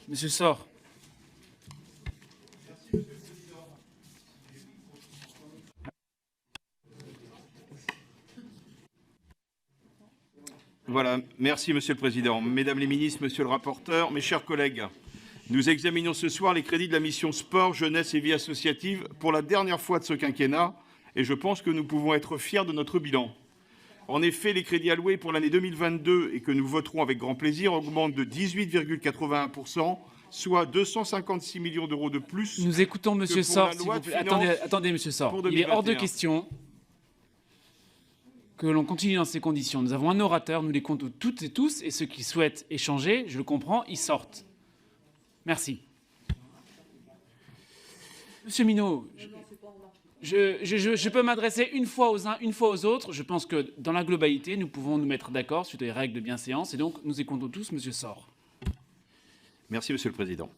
Monsieur Sor. Voilà, merci Monsieur le Président. Mesdames les ministres, Monsieur le rapporteur, mes chers collègues, nous examinons ce soir les crédits de la mission Sport, Jeunesse et Vie associative pour la dernière fois de ce quinquennat et je pense que nous pouvons être fiers de notre bilan. En effet, les crédits alloués pour l'année 2022 et que nous voterons avec grand plaisir augmentent de 18,81%, soit 256 millions d'euros de plus. Nous écoutons Monsieur Sor, s'il vous plaît. Attendez, Monsieur Sor. Il est hors de question que l'on continue dans ces conditions. Nous avons un orateur, nous les comptons toutes et tous, et ceux qui souhaitent échanger, je le comprends, ils sortent. Merci. Monsieur Minot, je peux m'adresser une fois aux uns, une fois aux autres. Je pense que dans la globalité, nous pouvons nous mettre d'accord sur des règles de bienséance, et donc nous écoutons tous Monsieur Sor. Merci Monsieur le Président.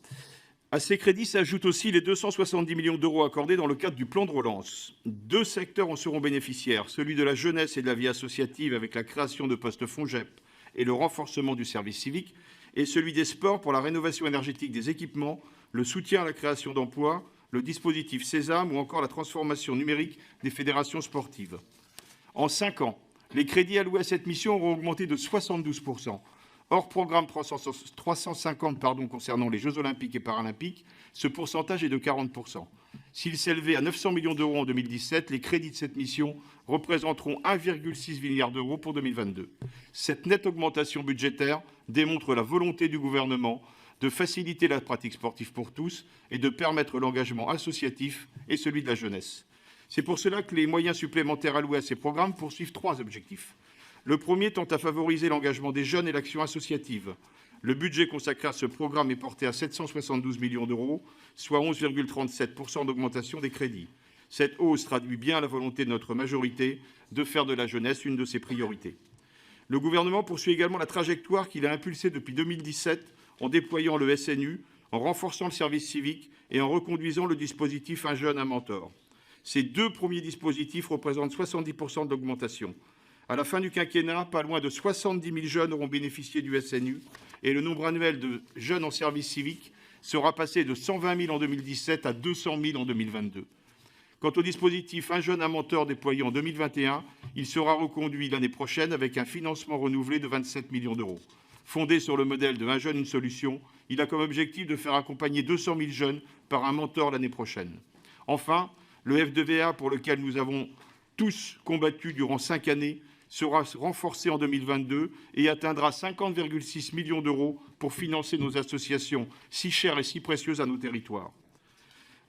À ces crédits s'ajoutent aussi les 270 millions d'euros accordés dans le cadre du plan de relance. Deux secteurs en seront bénéficiaires, celui de la jeunesse et de la vie associative avec la création de postes FONJEP et le renforcement du service civique, et celui des sports pour la rénovation énergétique des équipements, le soutien à la création d'emplois, le dispositif Sésame ou encore la transformation numérique des fédérations sportives. En 5 ans, les crédits alloués à cette mission auront augmenté de 72%. Hors programme 350 concernant les Jeux Olympiques et Paralympiques, ce pourcentage est de 40%. S'il s'élevait à 900 millions d'euros en 2017, les crédits de cette mission représenteront 1,6 milliard d'euros pour 2022. Cette nette augmentation budgétaire démontre la volonté du gouvernement de faciliter la pratique sportive pour tous et de permettre l'engagement associatif et celui de la jeunesse. C'est pour cela que les moyens supplémentaires alloués à ces programmes poursuivent 3 objectifs. Le premier tend à favoriser l'engagement des jeunes et l'action associative. Le budget consacré à ce programme est porté à 772 millions d'euros, soit 11,37% d'augmentation des crédits. Cette hausse traduit bien la volonté de notre majorité de faire de la jeunesse une de ses priorités. Le gouvernement poursuit également la trajectoire qu'il a impulsée depuis 2017 en déployant le SNU, en renforçant le service civique et en reconduisant le dispositif Un jeune, un mentor. Ces 2 premiers dispositifs représentent 70% de l'augmentation. À la fin du quinquennat, pas loin de 70 000 jeunes auront bénéficié du SNU et le nombre annuel de jeunes en service civique sera passé de 120 000 en 2017 à 200 000 en 2022. Quant au dispositif Un jeune, un mentor déployé en 2021, il sera reconduit l'année prochaine avec un financement renouvelé de 27 millions d'euros. Fondé sur le modèle de Un jeune, une solution, il a comme objectif de faire accompagner 200 000 jeunes par un mentor l'année prochaine. Enfin, le F2VA, pour lequel nous avons tous combattu durant 5 années, sera renforcé en 2022 et atteindra 50,6 millions d'euros pour financer nos associations si chères et si précieuses à nos territoires.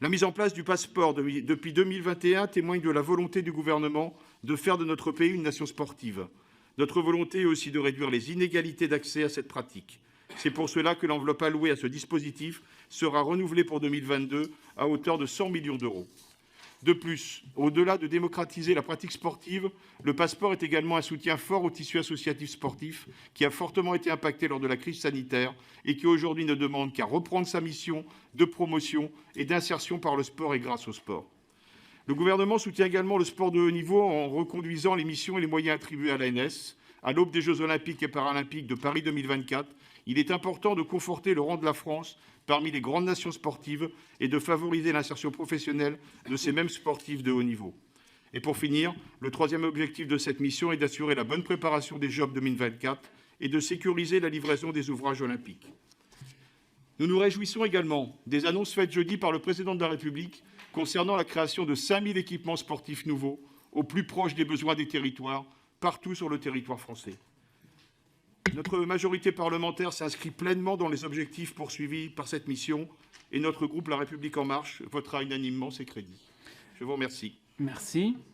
La mise en place du passeport depuis 2021 témoigne de la volonté du gouvernement de faire de notre pays une nation sportive. Notre volonté est aussi de réduire les inégalités d'accès à cette pratique. C'est pour cela que l'enveloppe allouée à ce dispositif sera renouvelée pour 2022 à hauteur de 100 millions d'euros. De plus, au-delà de démocratiser la pratique sportive, le passeport est également un soutien fort au tissu associatif sportif qui a fortement été impacté lors de la crise sanitaire et qui aujourd'hui ne demande qu'à reprendre sa mission de promotion et d'insertion par le sport et grâce au sport. Le gouvernement soutient également le sport de haut niveau en reconduisant les missions et les moyens attribués à l'ANS. À l'aube des Jeux Olympiques et Paralympiques de Paris 2024, il est important de conforter le rang de la France parmi les grandes nations sportives et de favoriser l'insertion professionnelle de ces mêmes sportifs de haut niveau. Et pour finir, le 3e objectif de cette mission est d'assurer la bonne préparation des Jeux 2024 et de sécuriser la livraison des ouvrages olympiques. Nous nous réjouissons également des annonces faites jeudi par le Président de la République concernant la création de 5 000 équipements sportifs nouveaux au plus proche des besoins des territoires, partout sur le territoire français. Notre majorité parlementaire s'inscrit pleinement dans les objectifs poursuivis par cette mission et notre groupe La République En Marche votera unanimement ces crédits. Je vous remercie. Merci.